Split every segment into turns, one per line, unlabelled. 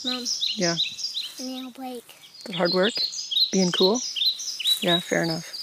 Mom.
Yeah.
And nail break.
But hard work? Being cool? Yeah, fair enough.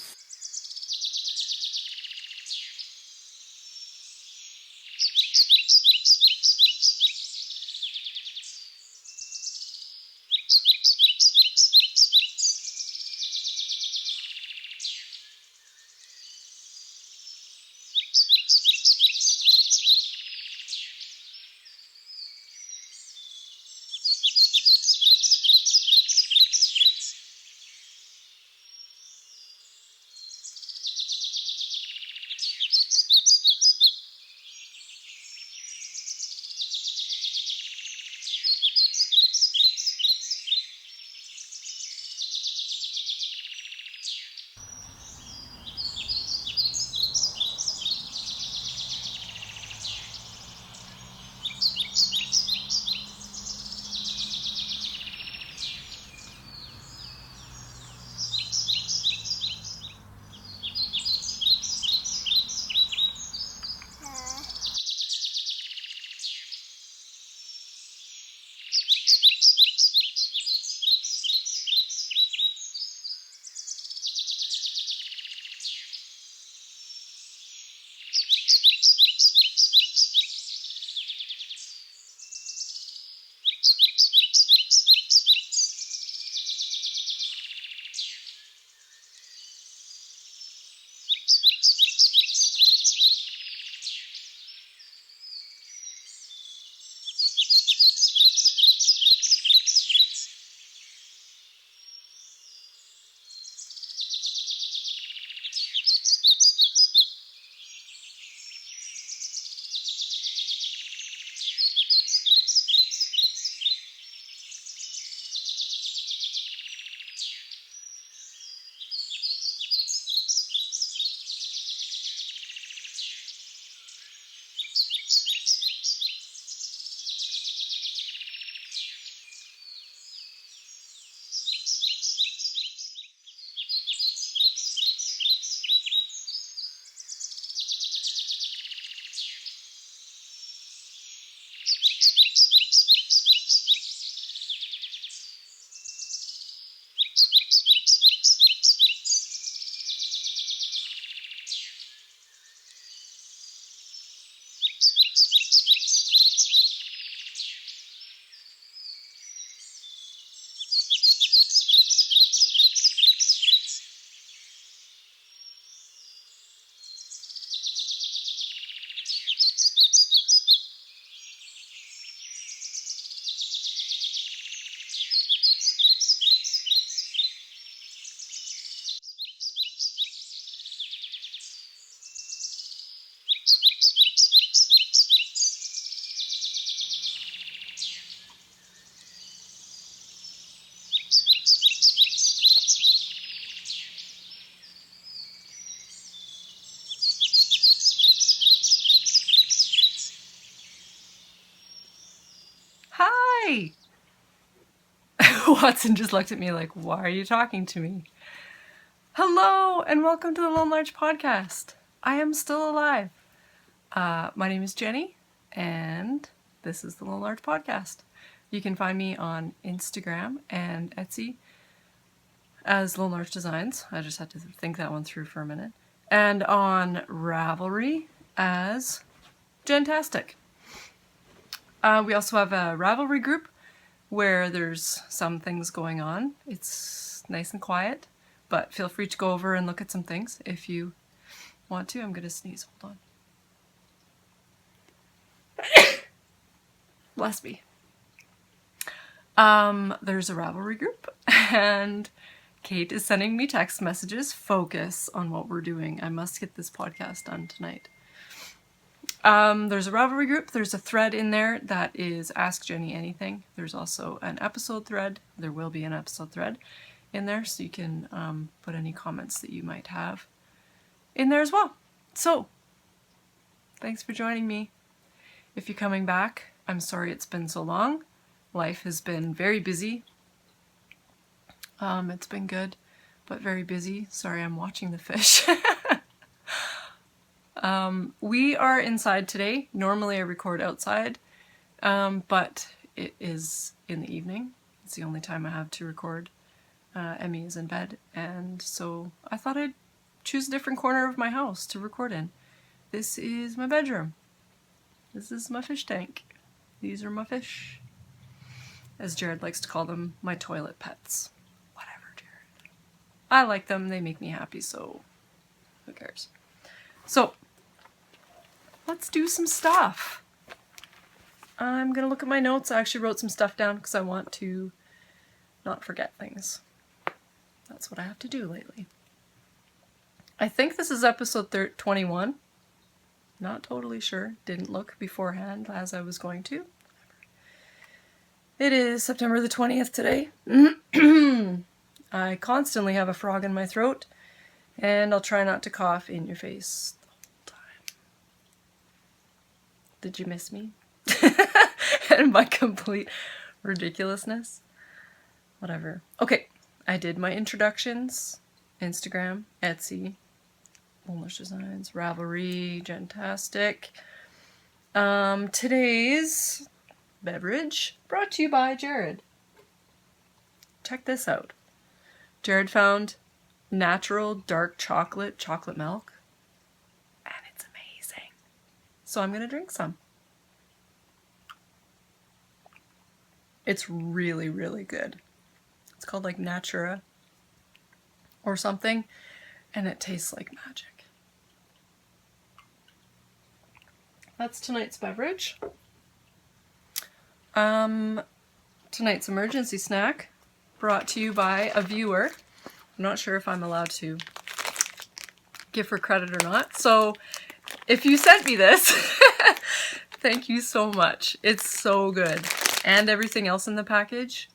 Hi! Watson just looked at me like, why are you talking to me? Hello, and welcome to the Lone Larch Podcast. I am still alive. My name is Jenny, and this is the Lone Larch Podcast. You can find me on Instagram and Etsy as Lone Larch Designs. I just had to think that one through for a minute. And on Ravelry as Jentastic. We also have a Ravelry group where there's some things going on. It's nice and quiet, but feel free to go over and look at some things if you want to. I'm going to sneeze. Hold on. Bless me. There's a Ravelry group, and Kate is sending me text messages. Focus on what we're doing. I must get this podcast done tonight. There's a Ravelry group. There's a thread in there that is Ask Jenny Anything. There's also an episode thread. There will be an episode thread in there, so you can put any comments that you might have in there as well. So, thanks for joining me. If you're coming back, I'm sorry it's been so long. Life has been very busy. It's been good, but very busy. Sorry, I'm watching the fish. We are inside today. Normally I record outside, but it is in the evening. It's the only time I have to record. Emmy is in bed, and so I thought I'd choose a different corner of my house to record in. This is my bedroom. This is my fish tank. These are my fish. As Jared likes to call them, my toilet pets. Whatever, Jared. I like them, they make me happy, so who cares? So, let's do some stuff. I'm gonna look at my notes. I actually wrote some stuff down because I want to not forget things. That's what I have to do lately. I think this is episode 21. Not totally sure. Didn't look beforehand as I was going to. It is September the 20th today. I constantly have a frog in my throat, and I'll try not to cough in your face the whole time. Did you miss me? And my complete ridiculousness? Whatever. Okay, I did my introductions. Instagram, Etsy, Lone Designs, Ravelry, Gentastic. Today's beverage brought to you by Jared. Check this out. Jared found natural dark chocolate milk, and it's amazing. So I'm gonna drink some. It's really, really good. It's called like Natura or something, and it tastes like magic. That's tonight's beverage. Tonight's emergency snack brought to you by a viewer. I'm not sure if I'm allowed to give her credit or not. So if you sent me this, thank you so much. It's so good. And everything else in the package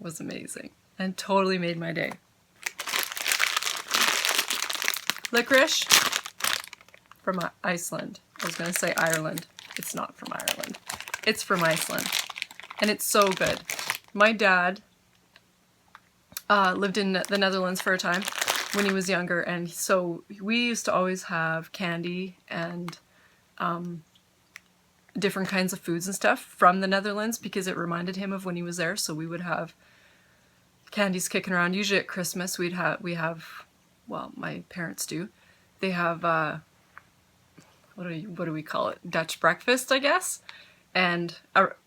was amazing and totally made my day. Licorice from Iceland. I was going to say Ireland. It's not from Ireland. It's from Iceland. And it's so good. My dad lived in the Netherlands for a time when he was younger, and so we used to always have candy and different kinds of foods and stuff from the Netherlands because it reminded him of when he was there. So we would have candies kicking around. Usually at Christmas we have, well, my parents do. They have what do we call it? Dutch breakfast, I guess. And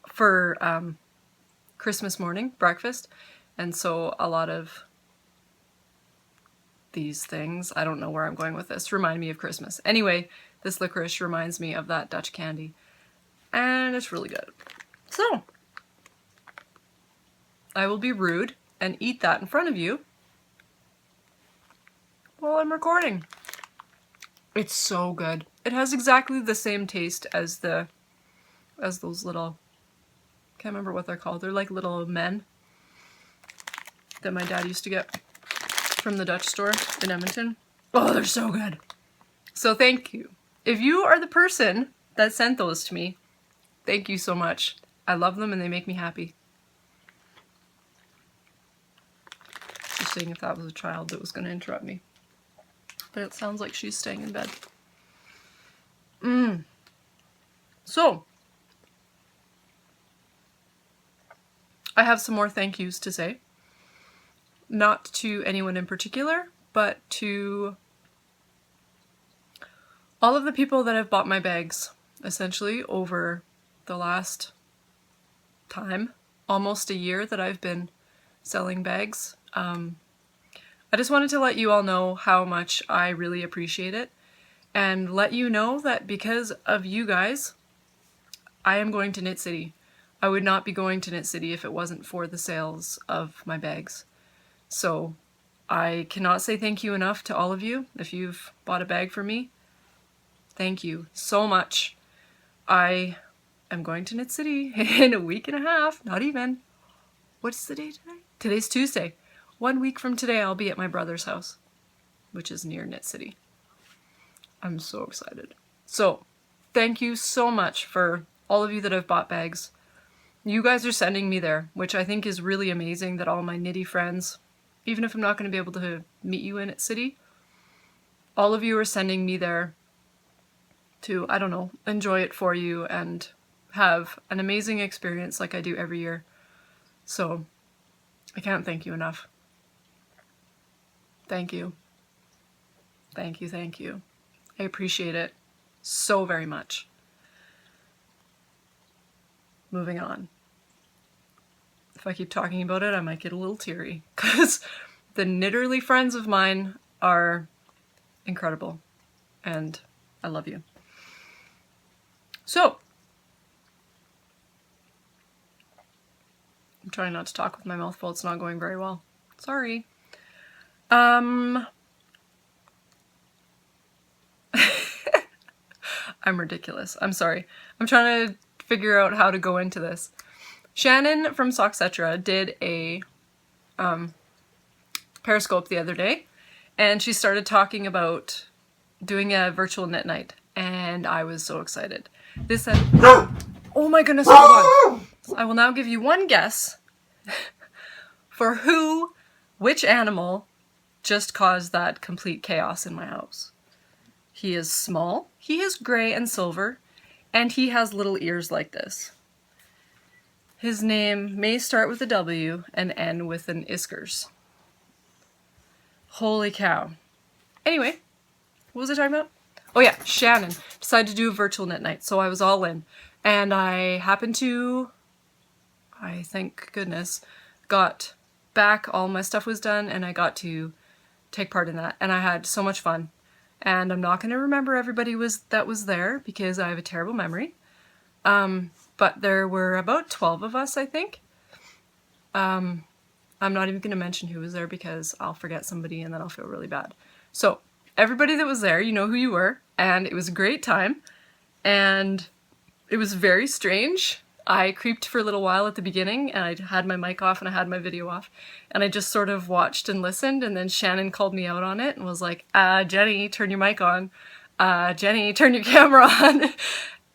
for Christmas morning breakfast. And so a lot of these things, I don't know where I'm going with this, remind me of Christmas. Anyway, this licorice reminds me of that Dutch candy. And it's really good. So, I will be rude and eat that in front of you while I'm recording. It's so good. It has exactly the same taste as those little, can't remember what they're called. They're like little men that my dad used to get from the Dutch store in Edmonton. Oh, they're so good. So thank you. If you are the person that sent those to me, thank you so much. I love them and they make me happy. Just seeing if that was a child that was going to interrupt me. But it sounds like she's staying in bed. So, I have some more thank yous to say. Not to anyone in particular, but to all of the people that have bought my bags, essentially, over the last time, almost a year that I've been selling bags. I just wanted to let you all know how much I really appreciate it, and let you know that because of you guys, I am going to Knit City. I would not be going to Knit City if it wasn't for the sales of my bags. So I cannot say thank you enough to all of you. If you've bought a bag for me, thank you so much. I am going to Knit City in a week and a half, not even. What's the day today? Today's Tuesday. 1 week from today I'll be at my brother's house, which is near Knit City. I'm so excited. So thank you so much for all of you that have bought bags. You guys are sending me there, which I think is really amazing that all my knitty friends, even if I'm not going to be able to meet you in Knit City, all of you are sending me there to, I don't know, enjoy it for you and have an amazing experience like I do every year. So I can't thank you enough. Thank you. Thank you, thank you. I appreciate it so very much. Moving on. If I keep talking about it, I might get a little teary, because the Knitterly friends of mine are incredible, and I love you. So, I'm trying not to talk with my mouth full. It's not going very well. Sorry. I'm ridiculous. I'm sorry. I'm trying to figure out how to go into this. Shannon from Socksetra did a Periscope the other day, and she started talking about doing a virtual knit night, and I was so excited. This said, oh my goodness, hold on. I will now give you one guess for which animal just caused that complete chaos in my house. He is small, he is gray and silver, and he has little ears like this. His name may start with a W and end with an Iskers. Holy cow. Anyway, what was I talking about? Oh yeah, Shannon decided to do a virtual knit night, so I was all in. And I happened to, I thank goodness, got back, all my stuff was done, and I got to take part in that. And I had so much fun. And I'm not going to remember everybody that was there, because I have a terrible memory. But there were about 12 of us, I think. I'm not even going to mention who was there, because I'll forget somebody and then I'll feel really bad. So, everybody that was there, you know who you were, and it was a great time. And it was very strange. I creeped for a little while at the beginning, and I had my mic off and I had my video off, and I just sort of watched and listened, and then Shannon called me out on it and was like, Jenny, turn your mic on. Jenny, turn your camera on.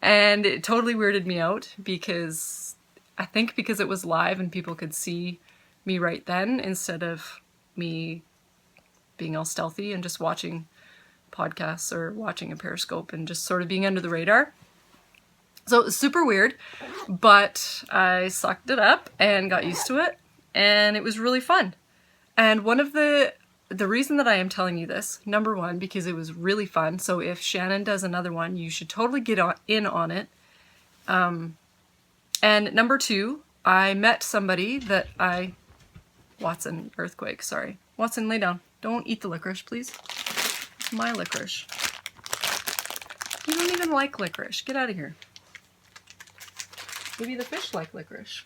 And it totally weirded me out, because I think because it was live and people could see me right then, instead of me being all stealthy and just watching podcasts or watching a Periscope and just sort of being under the radar. So it was super weird, but I sucked it up and got used to it, and it was really fun. And one of the reason that I am telling you this, number one, because it was really fun, so if Shannon does another one, you should totally get in on it. And number two, I met somebody that Watson, earthquake, sorry. Watson, lay down. Don't eat the licorice, please. It's my licorice. You don't even like licorice. Get out of here. Maybe the fish like licorice.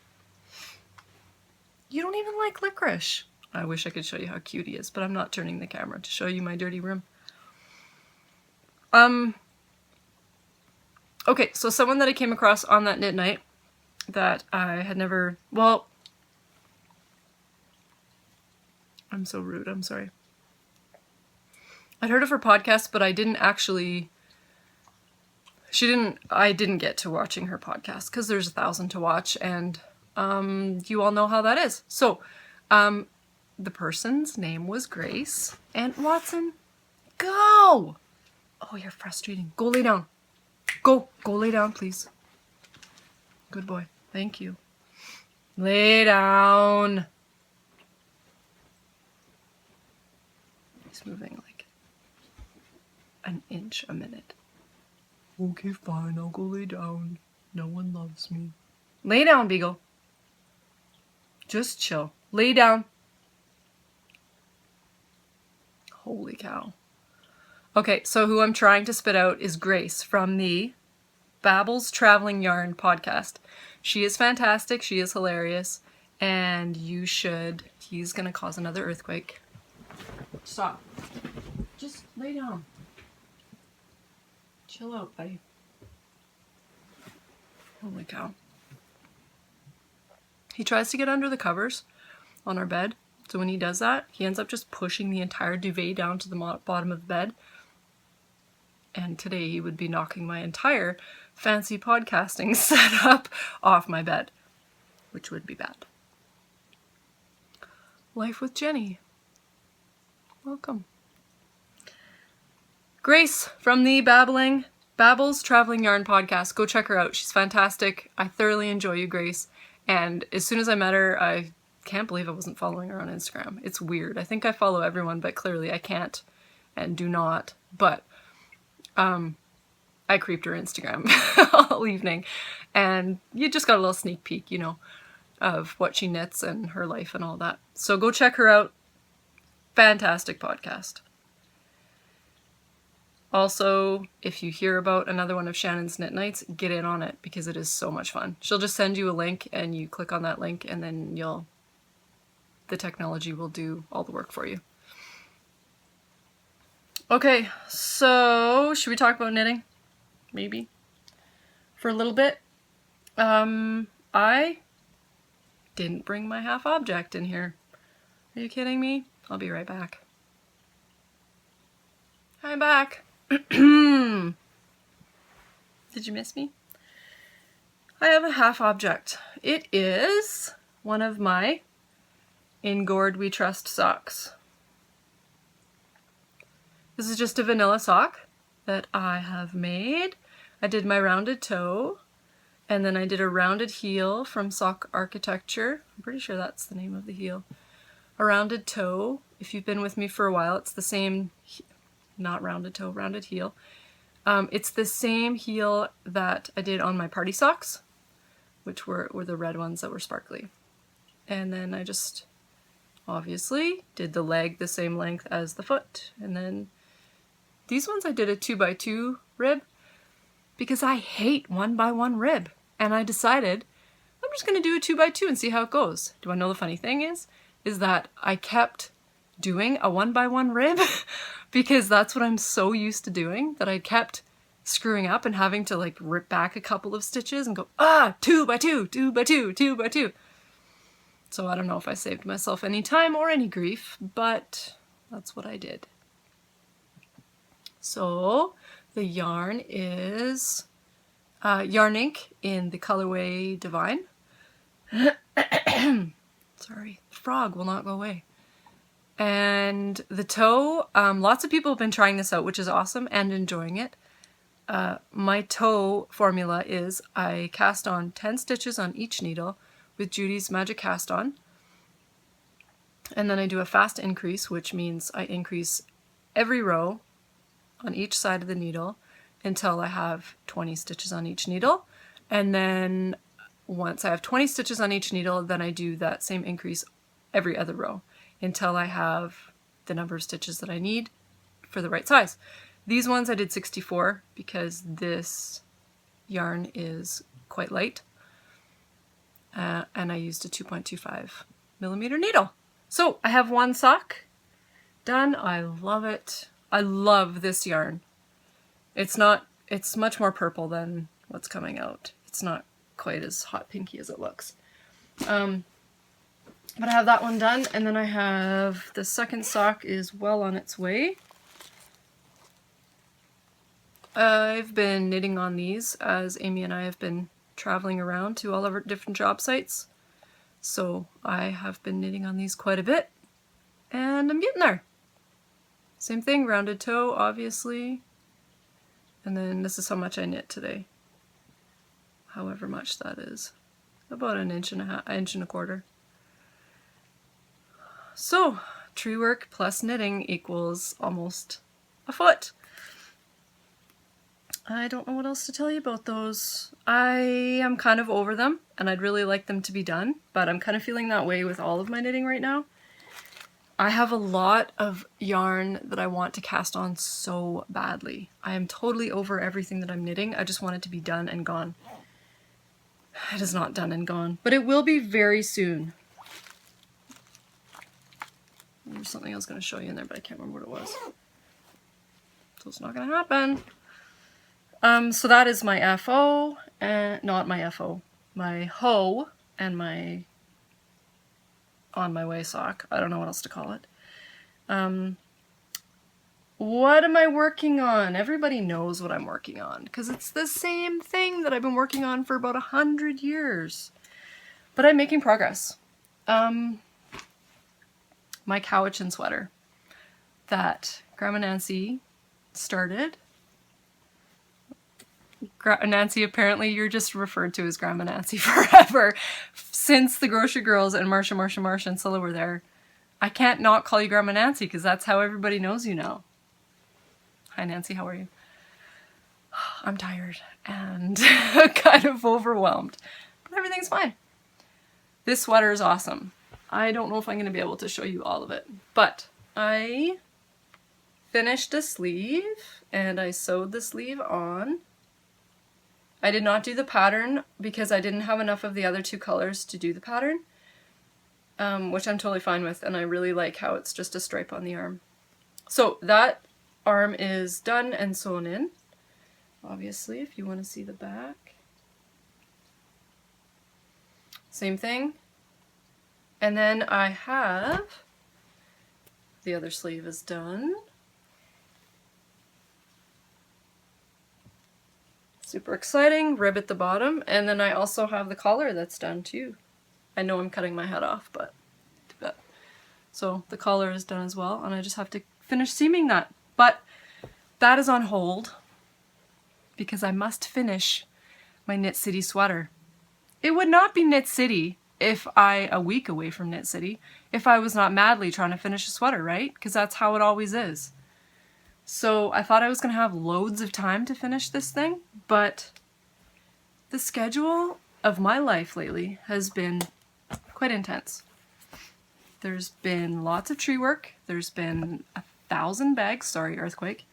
You don't even like licorice. I wish I could show you how cute he is, but I'm not turning the camera to show you my dirty room. Okay, so someone that I came across on that knit night that I had never, well, I'm so rude, I'm sorry. I'd heard of her podcast, but I didn't actually, I didn't get to watching her podcast, because there's 1,000 to watch, and you all know how that is. So, the person's name was Grace, and Watson, go! Oh, you're frustrating. Go lay down. Go lay down, please. Good boy. Thank you. Lay down. He's moving like an inch a minute. Okay, fine, I'll go lay down. No one loves me. Lay down, Beagle. Just chill. Lay down. Holy cow. Okay, so who I'm trying to spit out is Grace from the Babbles Traveling Yarn podcast. She is fantastic, she is hilarious, and you should. He's gonna cause another earthquake. Stop. Just lay down. Chill out, buddy. Holy cow. He tries to get under the covers on our bed, so when he does that, he ends up just pushing the entire duvet down to the bottom of the bed. And today he would be knocking my entire fancy podcasting setup off my bed, which would be bad. Life with Jenny. Welcome. Grace from the Babbling Babel's Traveling Yarn Podcast. Go check her out. She's fantastic. I thoroughly enjoy you, Grace. And as soon as I met her, I can't believe I wasn't following her on Instagram. It's weird. I think I follow everyone, but clearly I can't and do not. But I creeped her Instagram all evening, and you just got a little sneak peek, you know, of what she knits and her life and all that. So go check her out. Fantastic podcast. Also, if you hear about another one of Shannon's Knit Nights, get in on it because it is so much fun. She'll just send you a link and you click on that link and then the technology will do all the work for you. Okay, so should we talk about knitting? Maybe. For a little bit. I didn't bring my half object in here. Are you kidding me? I'll be right back. I'm back. Did you miss me? I have a half object. It is one of my In Gourd We Trust socks. This is just a vanilla sock that I have made. I did my rounded toe, and then I did a rounded heel from Sock Architecture. I'm pretty sure that's the name of the heel. A rounded toe. If you've been with me for a while, it's the same, not rounded toe, rounded heel. It's the same heel that I did on my party socks, which were the red ones that were sparkly. And then I just obviously did the leg the same length as the foot. And then these ones I did a 2x2 rib because I hate 1x1 rib. And I decided I'm just going to do a 2x2 and see how it goes. Do I know the funny thing is that I kept doing a 1x1 rib because that's what I'm so used to doing that I kept screwing up and having to like rip back a couple of stitches and go, 2x2, 2x2, 2x2. So I don't know if I saved myself any time or any grief, but that's what I did. So the yarn is Yarn Ink in the colorway Divine. Sorry, the frog will not go away. And the toe, lots of people have been trying this out, which is awesome, and enjoying it. My toe formula is I cast on 10 stitches on each needle with Judy's Magic Cast On. And then I do a fast increase, which means I increase every row on each side of the needle until I have 20 stitches on each needle. And then once I have 20 stitches on each needle, then I do that same increase every other row until I have the number of stitches that I need for the right size. These ones I did 64 because this yarn is quite light. And I used a 2.25 millimeter needle. So I have one sock done. I love it. I love this yarn. It's much more purple than what's coming out. It's not quite as hot pinky as it looks. But I have that one done, and then I have the second sock is well on its way. I've been knitting on these as Amy and I have been traveling around to all of our different job sites. So I have been knitting on these quite a bit, and I'm getting there. Same thing, rounded toe, obviously. And then this is how much I knit today. However much that is. About an inch and a quarter. So, tree work plus knitting equals almost a foot. I don't know what else to tell you about those. I am kind of over them, and I'd really like them to be done, but I'm kind of feeling that way with all of my knitting right now. I have a lot of yarn that I want to cast on so badly. I am totally over everything that I'm knitting. I just want it to be done and gone. It is not done and gone, but it will be very soon. There's something I was going to show you in there, but I can't remember what it was. So it's not going to happen. So that is my FO, and not my FO, my hoe and my on my way sock. I don't know what else to call it. What am I working on? Everybody knows what I'm working on because it's the same thing that I've been working on for about 100 years. But I'm making progress. My Cowichan sweater that Grandma Nancy started Nancy, apparently you're just referred to as Grandma Nancy forever. Since the Grocery Girls and Marsha and Scylla were there, I can't not call you Grandma Nancy because that's how everybody knows you now. Hi Nancy, how are you? I'm tired and kind of overwhelmed, but everything's fine. This sweater is awesome. I don't know if I'm going to be able to show you all of it, but I finished a sleeve and I sewed the sleeve on. I did not do the pattern because I didn't have enough of the other two colors to do the pattern, which I'm totally fine with, and I really like how it's just a stripe on the arm. So that arm is done and sewn in, obviously, if you want to see the back. Same thing. And then I have, the other sleeve is done. Super exciting, rib at the bottom, and then I also have the collar that's done too. I know I'm cutting my head off, but so the collar is done as well, and I just have to finish seaming that. But that is on hold because I must finish my Knit City sweater. It would not be Knit City if a week away from Knit City, if I was not madly trying to finish a sweater, right? Because that's how it always is. So I thought I was going to have loads of time to finish this thing, but the schedule of my life lately has been quite intense. There's been lots of tree work. There's been 1,000 bags. Sorry, earthquake.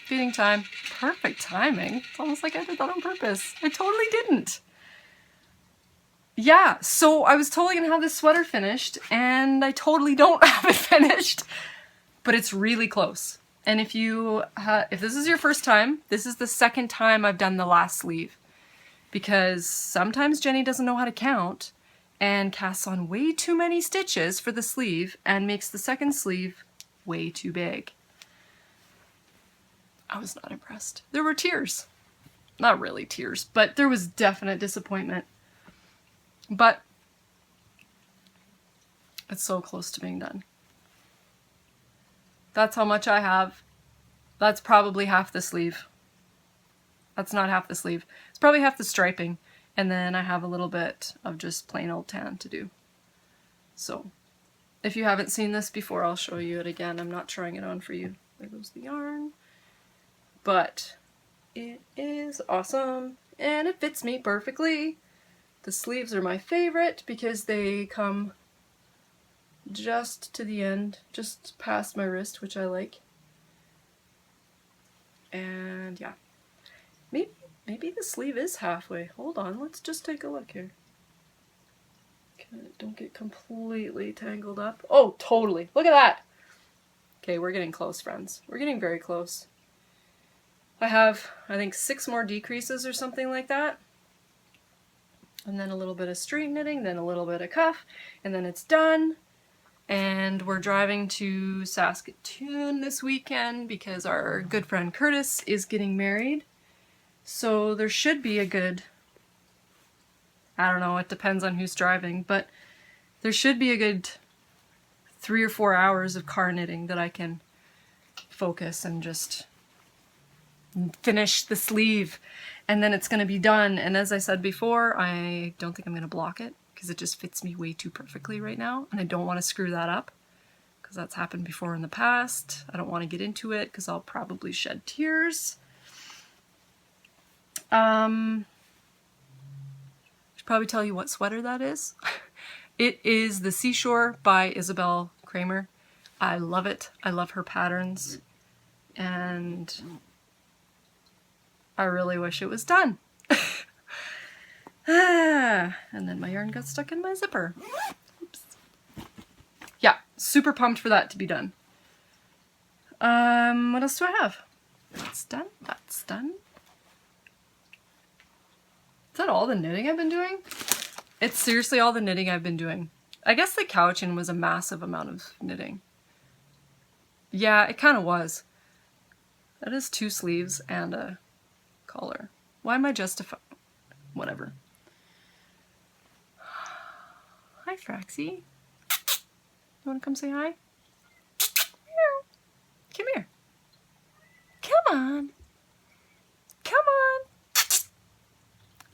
Feeding time. Perfect timing. It's almost like I did that on purpose. I totally didn't. Yeah, so I was totally gonna have this sweater finished, and I totally don't have it finished, but it's really close. And if this is your first time, this is the second time I've done the last sleeve, because sometimes Jenny doesn't know how to count and casts on way too many stitches for the sleeve and makes the second sleeve way too big. I was not impressed. There were tears. Not really tears, but there was definite disappointment. But it's so close to being done. That's how much I have. That's probably half the sleeve. That's not half the sleeve. It's probably half the striping. And then I have a little bit of just plain old tan to do. So if you haven't seen this before, I'll show you it again. I'm not trying it on for you. There goes the yarn. But it is awesome and it fits me perfectly. The sleeves are my favorite because they come just to the end, just past my wrist, which I like. And yeah, maybe the sleeve is halfway. Hold on, let's just take a look here. Don't get completely tangled up. Oh, totally. Look at that. Okay, we're getting close, friends. We're getting very close. I have, I think, 6 more decreases or something like that. And then a little bit of straight knitting, then a little bit of cuff, and then it's done. And we're driving to Saskatoon this weekend because our good friend Curtis is getting married. So there should be a good, I don't know, it depends on who's driving, but there should be a good 3 or 4 hours of car knitting that I can focus and just finish the sleeve, and then it's going to be done. And as I said before, I don't think I'm going to block it because it just fits me way too perfectly right now, and I don't want to screw that up because that's happened before in the past. I don't want to get into it because I'll probably shed tears. I should probably tell you what sweater that is. It is the Seashore by Isabel Kramer. I love it. I love her patterns, and I really wish it was done. And then my yarn got stuck in my zipper. Oops. Yeah, super pumped for that to be done. What else do I have? That's done. That's done. Is that all the knitting I've been doing? It's seriously all the knitting I've been doing. I guess the couching was a massive amount of knitting. Yeah, it kind of was. That is 2 sleeves and a collar. Why am I justifying? Whatever. Hi, Fraxie. You want to come say hi? Come here. Come on. Come on.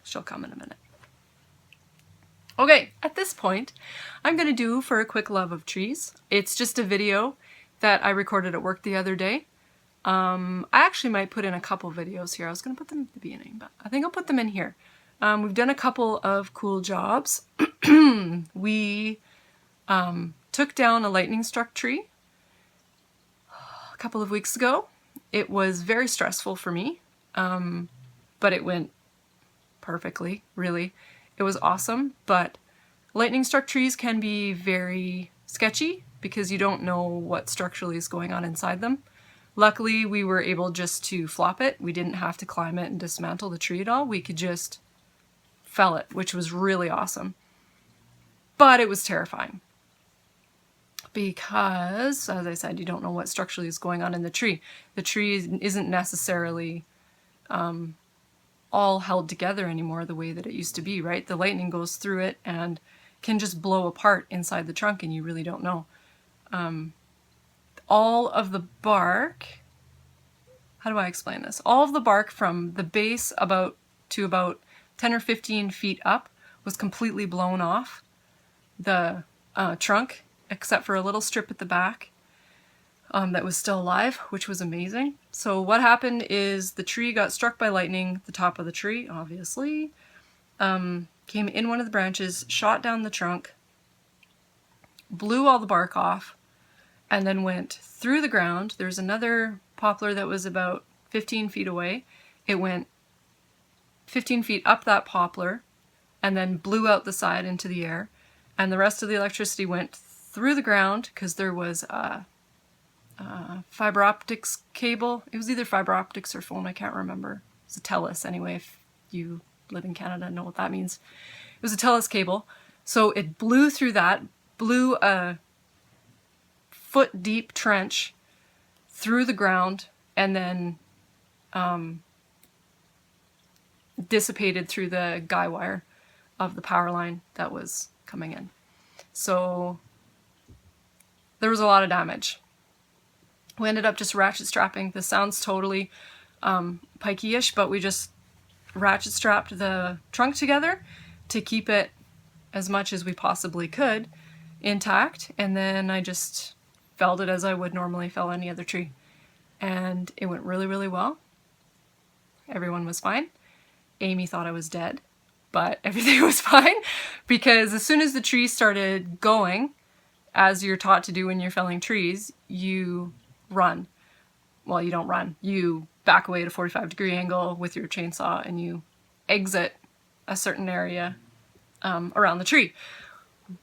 She'll come in a minute. Okay, at this point, I'm going to do for a quick love of trees. It's just a video that I recorded at work the other day. I actually might put in a couple videos here. I was going to put them at the beginning, but I think I'll put them in here. We've done a couple of cool jobs. We took down a lightning-struck tree a couple of weeks ago. It was very stressful for me, but it went perfectly, really. It was awesome, but lightning-struck trees can be very sketchy because you don't know what structurally is going on inside them. Luckily, we were able just to flop it. We didn't have to climb it and dismantle the tree at all. We could just fell it, which was really awesome. But it was terrifying because, as I said, you don't know what structurally is going on in the tree. The tree isn't necessarily all held together anymore the way that it used to be, right? The lightning goes through it and can just blow apart inside the trunk and you really don't know. All of the bark, how do I explain this? All of the bark from the base to about 10 or 15 feet up was completely blown off the trunk, except for a little strip at the back that was still alive, which was amazing. So what happened is the tree got struck by lightning, the top of the tree, obviously, came in one of the branches, shot down the trunk, blew all the bark off, and then went through the ground. There's another poplar that was about 15 feet away. It went 15 feet up that poplar and then blew out the side into the air. And the rest of the electricity went through the ground because there was a fiber optics cable. It was either fiber optics or phone, I can't remember. It's a TELUS anyway, if you live in Canada and know what that means. It was a TELUS cable. So it blew through that, blew a foot-deep trench through the ground, and then dissipated through the guy wire of the power line that was coming in. So there was a lot of damage. We ended up just ratchet strapping. This sounds totally pikey-ish, but we just ratchet strapped the trunk together to keep it as much as we possibly could intact, and then I just felled it as I would normally fell any other tree. And it went really, really well. Everyone was fine. Amy thought I was dead, but everything was fine because as soon as the tree started going, as you're taught to do when you're felling trees, you run. Well, you don't run. You back away at a 45-degree angle with your chainsaw and you exit a certain area around the tree.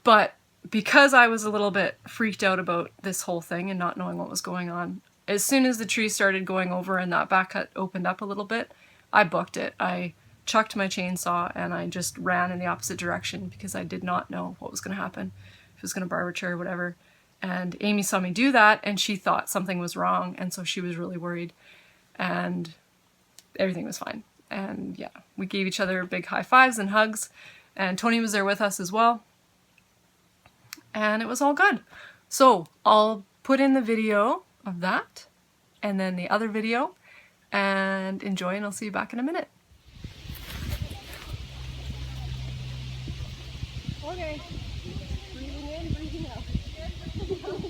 But because I was a little bit freaked out about this whole thing and not knowing what was going on, as soon as the tree started going over and that back cut opened up a little bit, I booked it. I chucked my chainsaw and I just ran in the opposite direction because I did not know what was going to happen, if it was going to barb a tree or whatever. And Amy saw me do that and she thought something was wrong, and so she was really worried, and everything was fine. And yeah, we gave each other big high fives and hugs, and Tony was there with us as well. And it was all good. So I'll put in the video of that and then the other video, and enjoy, and I'll see you back in a minute.
Okay. Breathing in, breathing out. Breathing out.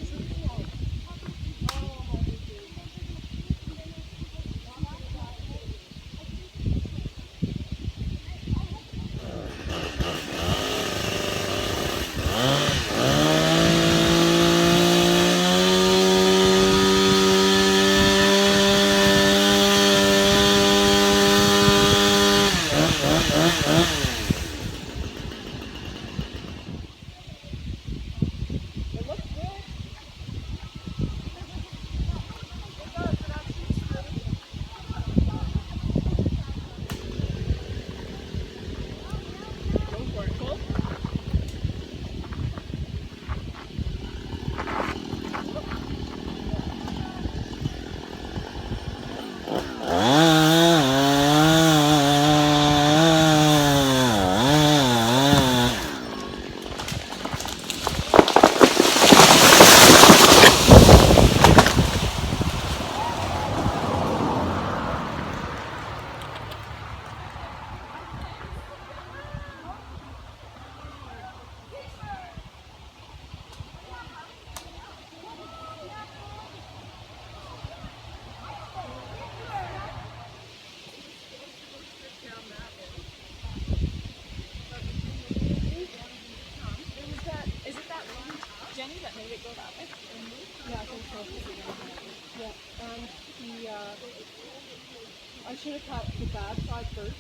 cut the bad side first.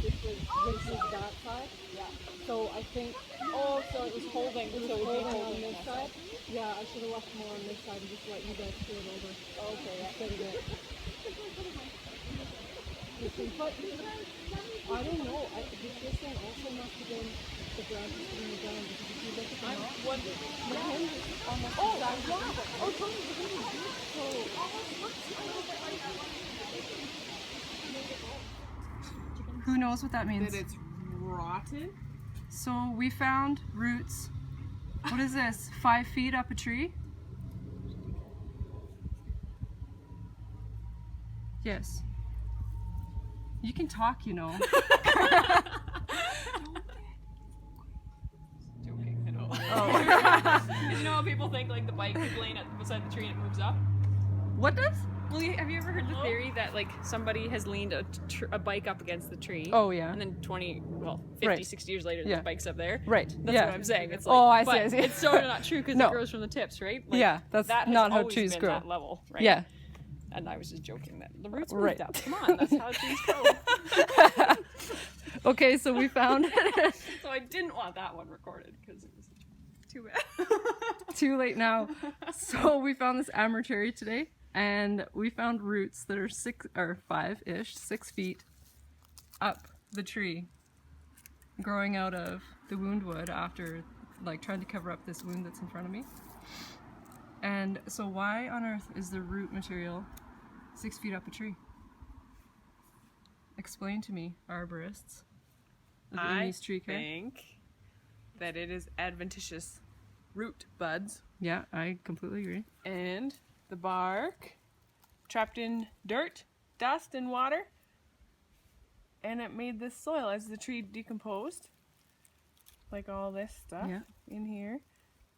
This was that side. Yeah. So I think.
Oh, so it was holding.
It was
so it would be
holding on
holding
this side. Yeah, I should have left more on this side and just let you guys peel it over.
Okay, yeah.
Instead of it. But I don't know. This thing also must have been the branch is in the ground because if you look at the
I'm
knot,
wondering.
the hinge is almost exactly even. Oh, totally.
Who knows what that means?
That it's rotten?
So we found roots. What is this? 5 feet up a tree? Yes. You can talk, you know.
Joking, I know.
Oh.
You know how people think like the bike is laying beside the tree and it moves up?
What does?
Well, have you ever heard the theory that like somebody has leaned a bike up against the tree?
Oh, yeah.
And then 50,
Right.
60 years later,
Yeah.
the bike's up there.
Right.
That's
yeah.
what I'm saying. It's like,
Oh, I see,
but
I see.
it's sort of not true because
No.
it grows from the tips, right? Like,
Yeah, that's
that has
not how
always
trees
been
grow.
That level, right?
Yeah.
And I was just joking that the roots
Right.
moved up. Come on, that's how trees grow.
Okay, so we found
So I didn't want that one recorded because it was too bad.
too late now. So we found this amber cherry today, and we found roots that are 5-ish, 6 feet up the tree, growing out of the wound wood after like trying to cover up this wound that's in front of me. And so why on earth is the root material 6 feet up a tree? Explain to me, arborists. of
I
Amy's tree care.
think that it is adventitious root buds
Yeah, I completely agree.
and the bark trapped in dirt, dust, and water, and it made this soil as the tree decomposed, like all this stuff
Yeah.
in here.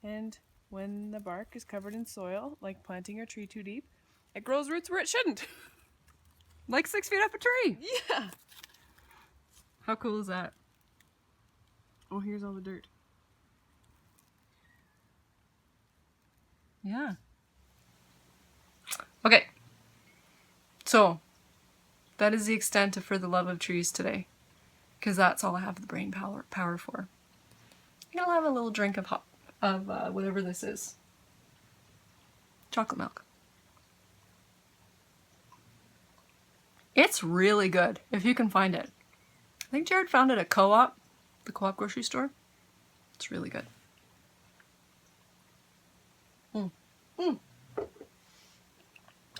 And when the bark is covered in soil, like planting a tree too deep, it grows roots where it shouldn't.
Like 6 feet up a tree.
Yeah.
How cool is that?
Oh, here's all the dirt.
Yeah. Okay. So, that is the extent of For the Love of Trees today. Because that's all I have the brain power for. I'm gonna have a little drink of whatever this is. Chocolate milk. It's really good, if you can find it. I think Jared found it at Co-op, the Co-op grocery store. It's really good.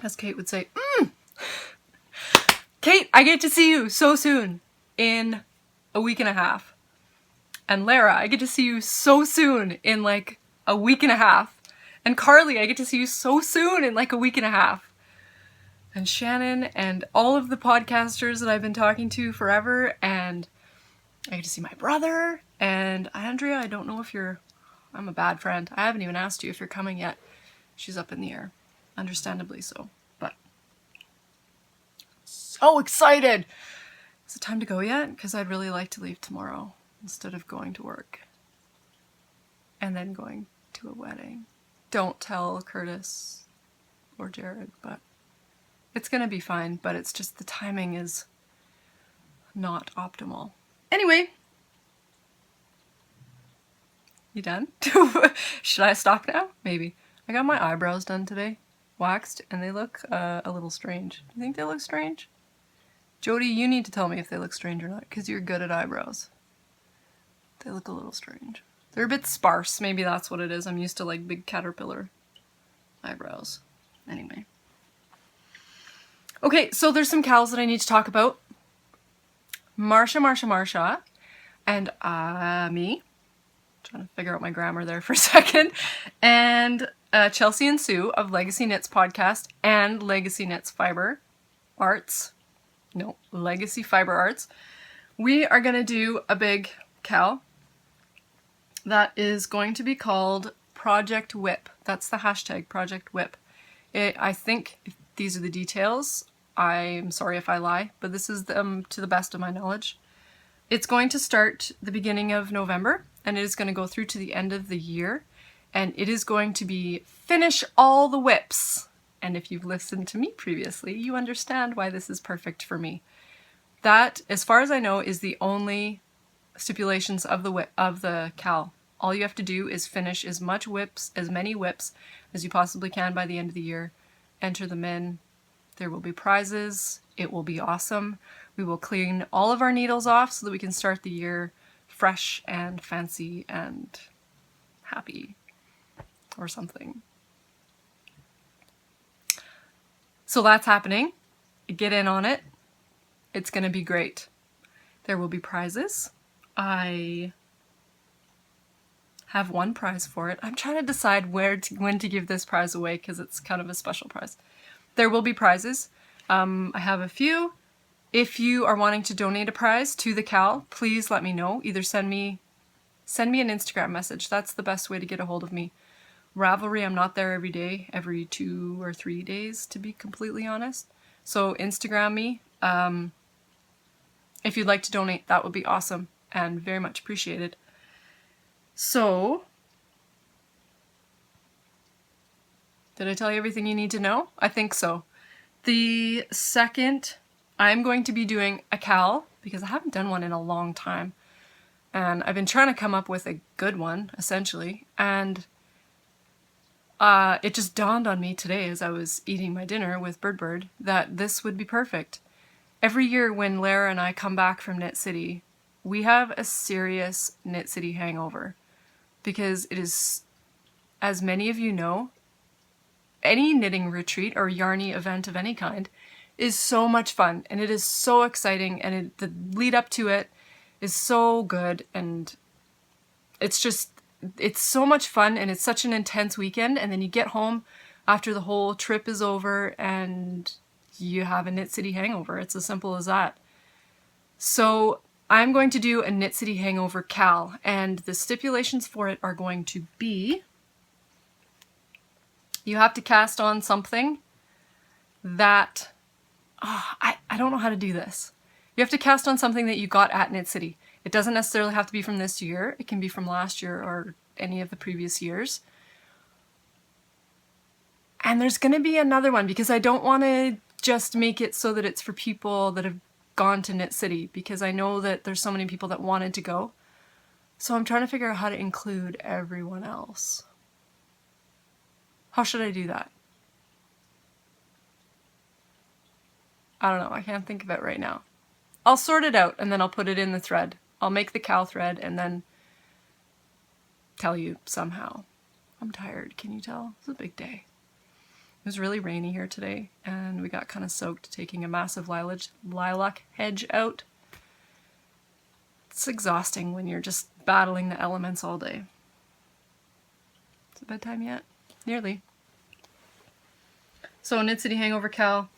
As Kate would say, Kate, I get to see you so soon in a week and a half. And Lara, I get to see you so soon in like a week and a half. And Carly, I get to see you so soon in like a week and a half. And Shannon and all of the podcasters that I've been talking to forever. And I get to see my brother. And Andrea, I don't know if I'm a bad friend. I haven't even asked you if you're coming yet. She's up in the air. Understandably so. But so excited! Is it time to go yet? Because I'd really like to leave tomorrow instead of going to work. And then going to a wedding. Don't tell Curtis or Jared, but it's gonna be fine, but it's just the timing is not optimal. Anyway. You done? Should I stop now? Maybe. I got my eyebrows done today. Waxed, and they look a little strange. Do you think they look strange? Jody, you need to tell me if they look strange or not, because you're good at eyebrows. They look a little strange. They're a bit sparse, maybe that's what it is. I'm used to like big caterpillar eyebrows. Anyway. Okay, so there's some cows that I need to talk about. Marsha, and me. Trying to figure out my grammar there for a second. And Chelsea and Sue of Legacy Knits Podcast and Legacy Knits Fiber Arts. No, Legacy Fiber Arts. We are going to do a big cow that is going to be called Project Whip. That's the hashtag, Project Whip. I think these are the details. I'm sorry if I lie, but this is them to the best of my knowledge. It's going to start the beginning of November, and it is going to go through to the end of the year, and it is going to be finish all the whips And if you've listened to me previously, you understand why this is perfect for me. That, as far as I know, is the only stipulations of the CAL. All you have to do is finish as many whips as you possibly can by the end of the year. Enter them in. There will be prizes. It will be awesome. We will clean all of our needles off so that we can start the year fresh and fancy and happy or something. So that's happening. Get in on it. It's going to be great. There will be prizes. I have one prize for it. I'm trying to decide when to give this prize away because it's kind of a special prize. There will be prizes. I have a few. If you are wanting to donate a prize to the CAL, please let me know. Either send me an Instagram message. That's the best way to get a hold of me. Ravelry, I'm not there every day, every 2 or 3 days, to be completely honest. So Instagram me. If you'd like to donate, that would be awesome and very much appreciated. So, did I tell you everything you need to know? I think so. The second, I'm going to be doing a CAL, because I haven't done one in a long time. And I've been trying to come up with a good one, essentially. And it just dawned on me today as I was eating my dinner with Bird that this would be perfect. Every year when Lara and I come back from Knit City, we have a serious Knit City hangover. Because it is, as many of you know, any knitting retreat or yarny event of any kind is so much fun. And it is so exciting. And the lead up to it is so good. And it's so much fun. And it's such an intense weekend. And then you get home after the whole trip is over and you have a Knit City hangover. It's as simple as that. So I'm going to do a Knit City Hangover CAL, and the stipulations for it are going to be, you have to cast on something that, I don't know how to do this. You have to cast on something that you got at Knit City. It doesn't necessarily have to be from this year. It can be from last year or any of the previous years. And there's going to be another one because I don't want to just make it so that it's for people that have gone to Knit City, because I know that there's so many people that wanted to go. So I'm trying to figure out how to include everyone else. How should I do that? I don't know. I can't think of it right now. I'll sort it out and then I'll put it in the thread. I'll make the CAL thread and then tell you somehow. I'm tired. Can you tell? It's a big day. It was really rainy here today, and we got kind of soaked taking a massive lilac hedge out. It's exhausting when you're just battling the elements all day. Is it bedtime yet? Nearly. So, Knit City Hangover CAL.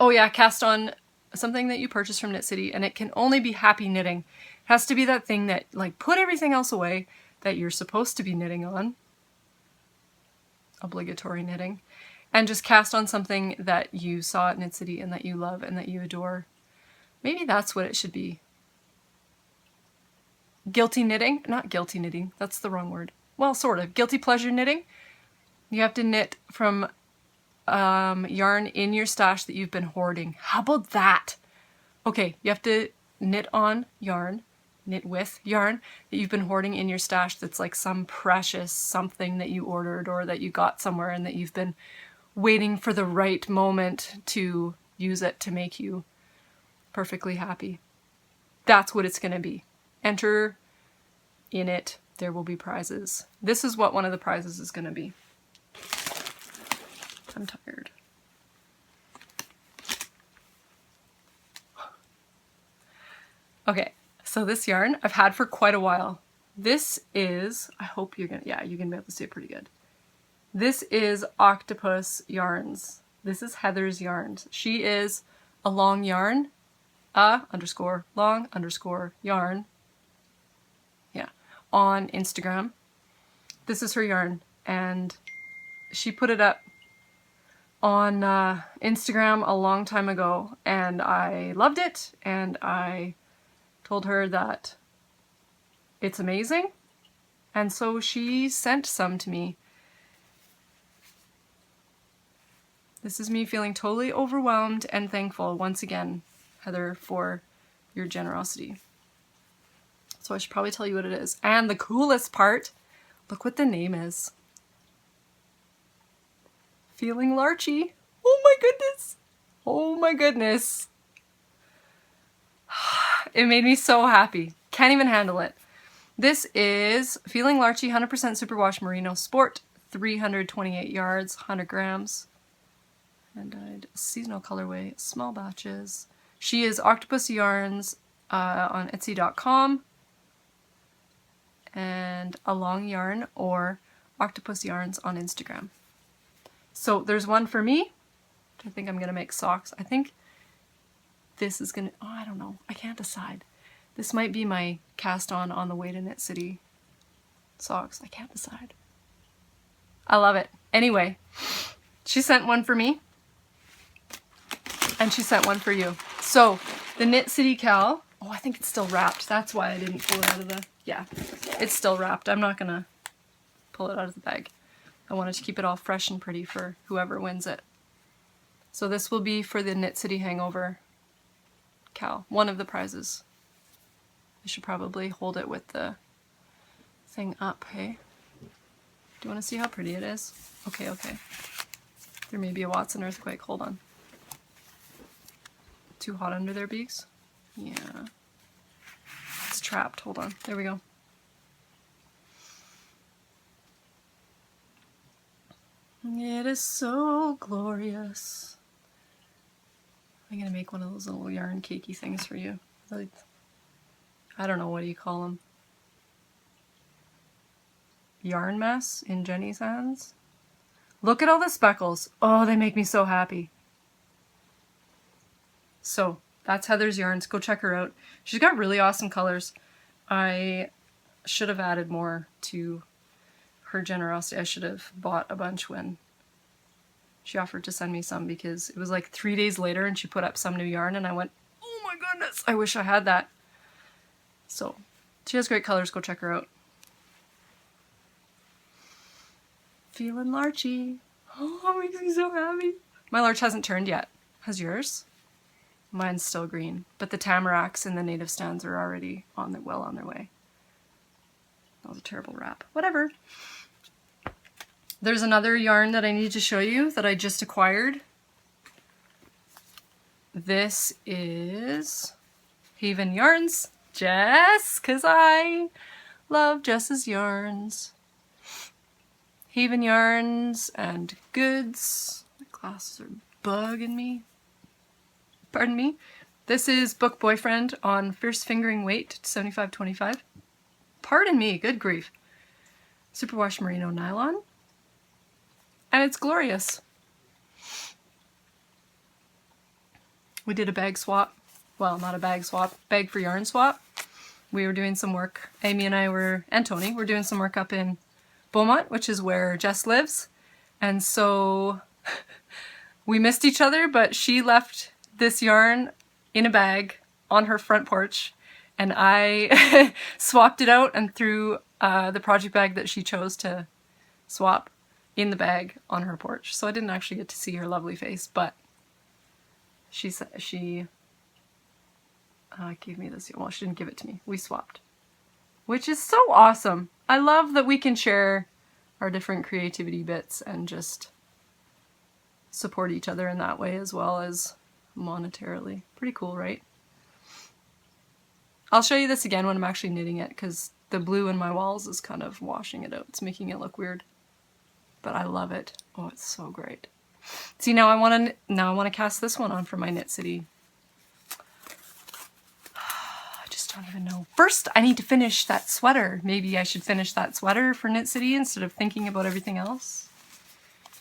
Oh yeah, cast on something that you purchased from Knit City, and it can only be happy knitting. It has to be that thing that, like, put everything else away that you're supposed to be knitting on. Obligatory knitting, and just cast on something that you saw at Knit City and that you love and that you adore. Maybe that's what it should be. Guilty knitting? Not guilty knitting, that's the wrong word. Well, sort of. Guilty pleasure knitting. You have to knit from yarn in your stash that you've been hoarding. How about that? Okay, you have to knit on yarn, knit with yarn that you've been hoarding in your stash that's like some precious something that you ordered or that you got somewhere and that you've been waiting for the right moment to use it to make you perfectly happy. That's what it's going to be. Enter in it. There will be prizes. This is what one of the prizes is going to be. I'm tired. Okay. So this yarn I've had for quite a while. This is, I hope you're gonna be able to see it pretty good. This is Octopus Yarns. This is Heather's Yarns. She is a long yarn, _long_ yarn. Yeah, on Instagram. This is her yarn, and she put it up on Instagram a long time ago, and I loved it, and I told her that it's amazing, and so she sent some to me. This is me feeling totally overwhelmed and thankful once again, Heather, for your generosity. So I should probably tell you what it is. And the coolest part, look what the name is. Feeling Larchy. Oh my goodness. Oh my goodness. It made me so happy. Can't even handle it. This is Feeling Larchy 100% Superwash Merino Sport, 328 yards, 100 grams. And dyed seasonal colorway, small batches. She is Octopus Yarns on Etsy.com and A Long Yarn or Octopus Yarns on Instagram. So there's one for me. I think I'm gonna make socks. I think this is gonna, oh, I don't know. I can't decide. This might be my cast on the way to Knit City socks. I can't decide. I love it. Anyway, she sent one for me. And she sent one for you. So the Knit City Cal, oh, I think it's still wrapped. That's why I didn't pull it out of the, yeah, it's still wrapped. I'm not gonna pull it out of the bag. I wanted to keep it all fresh and pretty for whoever wins it. So this will be for the Knit City Hangover Cal, one of the prizes. I should probably hold it with the thing up, hey? Do you want to see how pretty it is? Okay, okay. There may be a Watson earthquake, hold on. Too hot under there, Beaks? Yeah. It's trapped. Hold on. There we go. It is so glorious. I'm gonna make one of those little yarn cakey things for you. Like, I don't know, what do you call them? Yarn mess in Jenny's hands? Look at all the speckles. Oh, they make me so happy. So that's Heather's Yarns. Go check her out. She's got really awesome colors. I should have added more to her generosity. I should have bought a bunch when she offered to send me some, because it was like 3 days later and she put up some new yarn and I went, oh my goodness, I wish I had that. So she has great colors. Go check her out. Feeling larchy. Oh, it makes me so happy. My larch hasn't turned yet. Has yours? Mine's still green, but the tamaracks and the native stands are already well on their way. That was a terrible wrap. Whatever. There's another yarn that I need to show you that I just acquired. This is Haven Yarns. Jess, because I love Jess's yarns. Haven Yarns and Goods. My glasses are bugging me. Pardon me. This is Book Boyfriend on Fierce Fingering Weight, 75.25. Pardon me, good grief. Superwash Merino Nylon. And it's glorious. We did a bag swap. Well, not a bag swap, bag for yarn swap. We were doing some work. Amy and I and Tony were doing some work up in Beaumont, which is where Jess lives. And so we missed each other, but she left this yarn in a bag on her front porch, and I swapped it out and threw the project bag that she chose to swap in the bag on her porch. So I didn't actually get to see her lovely face, but she gave me this. Well, she didn't give it to me. We swapped, which is so awesome. I love that we can share our different creativity bits and just support each other in that way, as well as monetarily. Pretty cool, right? I'll show you this again when I'm actually knitting it, because the blue in my walls is kind of washing it out. It's making it look weird, but I love it. Oh, it's so great. See, now I want to cast this one on for my Knit City. I just don't even know. First, I need to finish that sweater. Maybe I should finish that sweater for Knit City instead of thinking about everything else.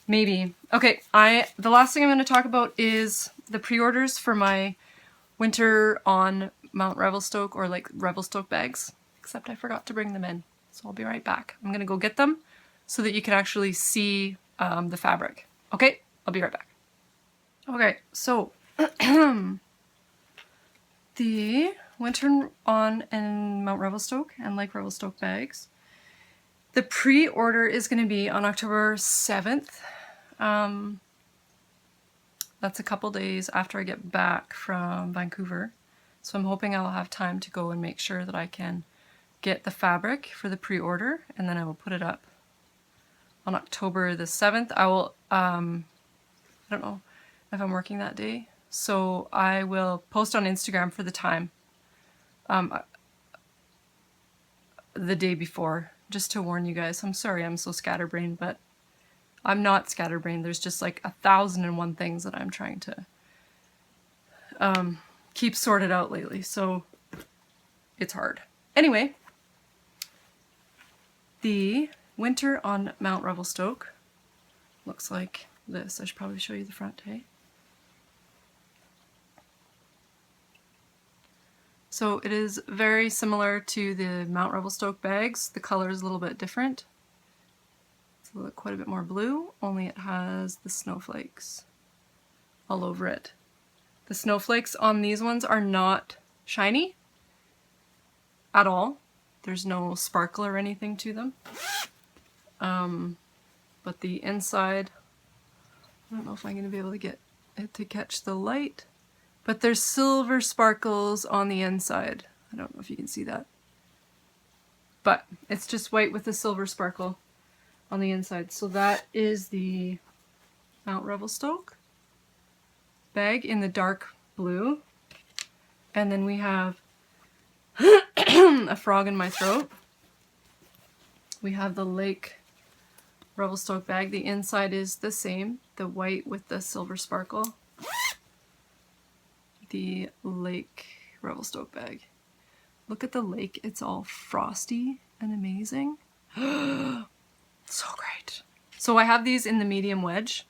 Maybe. Okay, the last thing I'm going to talk about is the pre-orders for my winter on Mount Revelstoke, or like Revelstoke bags, except I forgot to bring them in. So I'll be right back. I'm going to go get them so that you can actually see the fabric. Okay, I'll be right back. Okay, so the winter on and Mount Revelstoke and Lake Revelstoke bags. The pre-order is going to be on October 7th. That's a couple days after I get back from Vancouver. So I'm hoping I'll have time to go and make sure that I can get the fabric for the pre-order, and then I will put it up on October the 7th. I will, I don't know if I'm working that day, so I will post on Instagram for the time the day before, just to warn you guys. I'm sorry I'm so scatterbrained, but I'm not scatterbrained. There's just like 1,001 things that I'm trying to keep sorted out lately, so it's hard. Anyway, the winter on Mount Revelstoke looks like this. I should probably show you the front, hey? So it is very similar to the Mount Revelstoke bags. The color is a little bit different. It's quite a bit more blue, only it has the snowflakes all over it. The snowflakes on these ones are not shiny at all. There's no sparkle or anything to them. But the inside, I don't know if I'm going to be able to get it to catch the light, but there's silver sparkles on the inside. I don't know if you can see that. But it's just white with a silver sparkle on the inside. So that is the Mount Revelstoke bag in the dark blue. And then we have a frog in my throat. We have the Lake Revelstoke bag. The inside is the same, the white with the silver sparkle. The Lake Revelstoke bag. Look at the lake, it's all frosty and amazing. So great. So I have these in the medium wedge,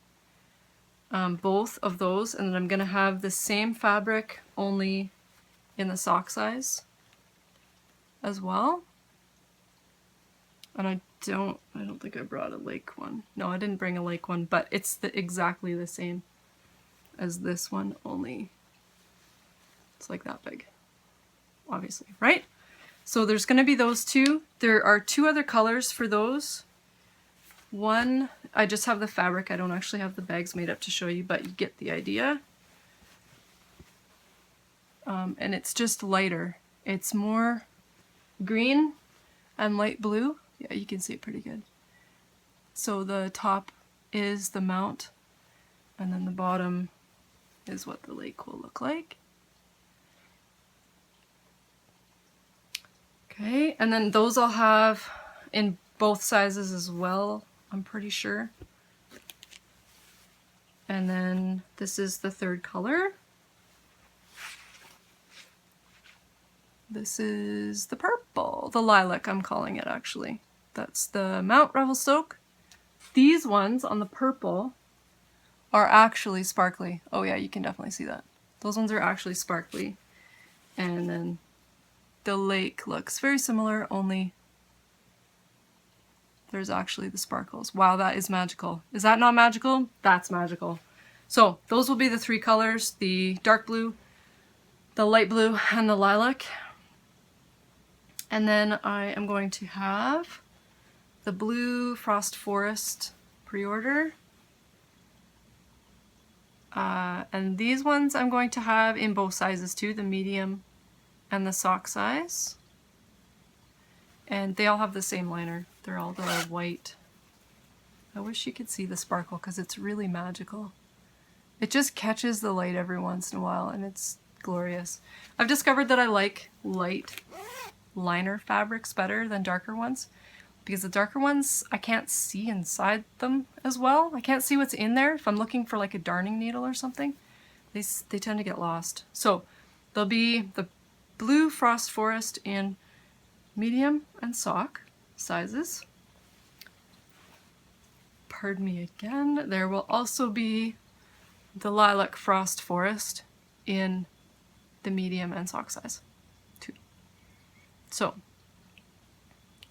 both of those, and then I'm gonna have the same fabric only in the sock size as well. And I don't think I brought a lake one. No, I didn't bring a lake one, but it's exactly the same as this one, only it's like that big, obviously, right? So there's gonna be those two. There are two other colors for those. One, I just have the fabric. I don't actually have the bags made up to show you, but you get the idea. And it's just lighter. It's more green and light blue. Yeah, you can see it pretty good. So the top is the mount, and then the bottom is what the lake will look like. Okay, and then those I'll have in both sizes as well, I'm pretty sure. And then this is the third color. This is the purple, the lilac I'm calling it actually. That's the Mount Revelstoke. These ones on the purple are actually sparkly. Oh yeah, you can definitely see that. Those ones are actually sparkly. And then the lake looks very similar, only there's actually the sparkles. Wow, that is magical. Is that not magical? That's magical. So those will be the three colors, the dark blue, the light blue, and the lilac. And then I am going to have the blue Frost Forest pre-order. And these ones I'm going to have in both sizes too, the medium and the sock size. And they all have the same liner. They're all the white. I wish you could see the sparkle because it's really magical. It just catches the light every once in a while and it's glorious. I've discovered that I like light liner fabrics better than darker ones because the darker ones I can't see inside them as well. I can't see what's in there. If I'm looking for like a darning needle or something, they tend to get lost. So there'll be the blue Frost Forest in medium and sock sizes. Pardon me again. There will also be the lilac Frost Forest in the medium and sock size too. So,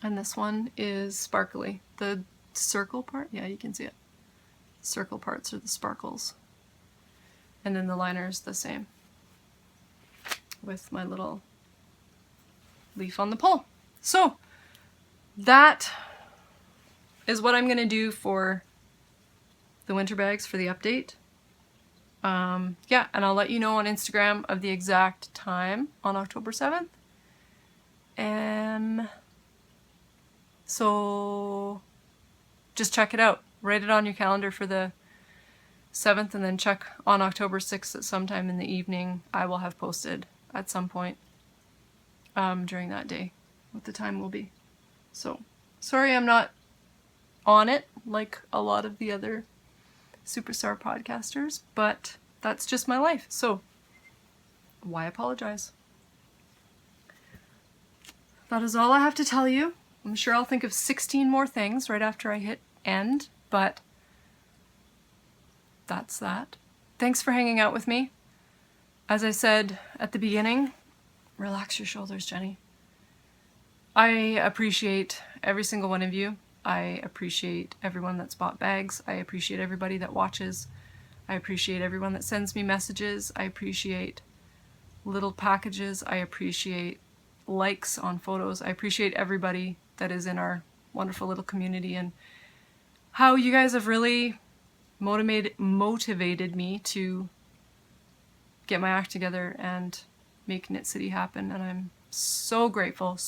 and this one is sparkly. The circle part, yeah, you can see it. Circle parts are the sparkles. And then the liner is the same with my little leaf on the pole. So that is what I'm gonna do for the winter bags for the update. Yeah, and I'll let you know on Instagram of the exact time on October 7th. So just check it out. Write it on your calendar for the 7th, and then check on October 6th at sometime in the evening. I will have posted at some point during that day what the time will be. So sorry I'm not on it like a lot of the other superstar podcasters, but that's just my life, so why apologize? That is all I have to tell you. I'm sure I'll think of 16 more things right after I hit end, but that's that. Thanks for hanging out with me. As I said at the beginning, relax your shoulders, Jenny. I appreciate every single one of you. I appreciate everyone that's bought bags. I appreciate everybody that watches. I appreciate everyone that sends me messages. I appreciate little packages. I appreciate likes on photos. I appreciate everybody that is in our wonderful little community, and how you guys have really motivated me to get my act together and make Knit City happen. And I'm so grateful,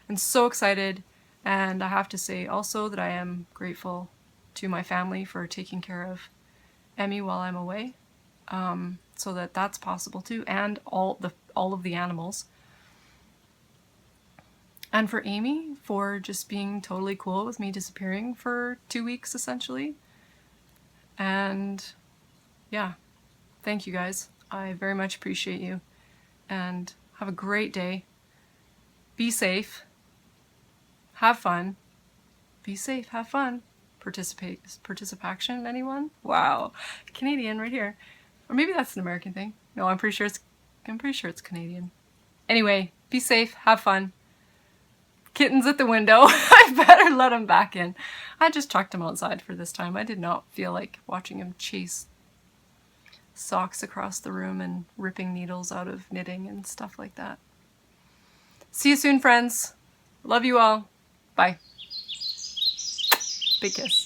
and so excited. And I have to say also that I am grateful to my family for taking care of Emmy while I'm away, so that that's possible too, and all of the animals. And for Amy for just being totally cool with me disappearing for 2 weeks essentially. And yeah, thank you guys. I very much appreciate you, and have a great day. Be safe. Have fun. Be safe. Have fun. Participation, anyone? Wow. Canadian right here. Or maybe that's an American thing. No, I'm pretty sure it's Canadian. Anyway, be safe. Have fun. Kitten's at the window. I better let him back in. I just chucked him outside for this time. I did not feel like watching him chase socks across the room and ripping needles out of knitting and stuff like that. See you soon, friends. Love you all. Bye. Big kiss.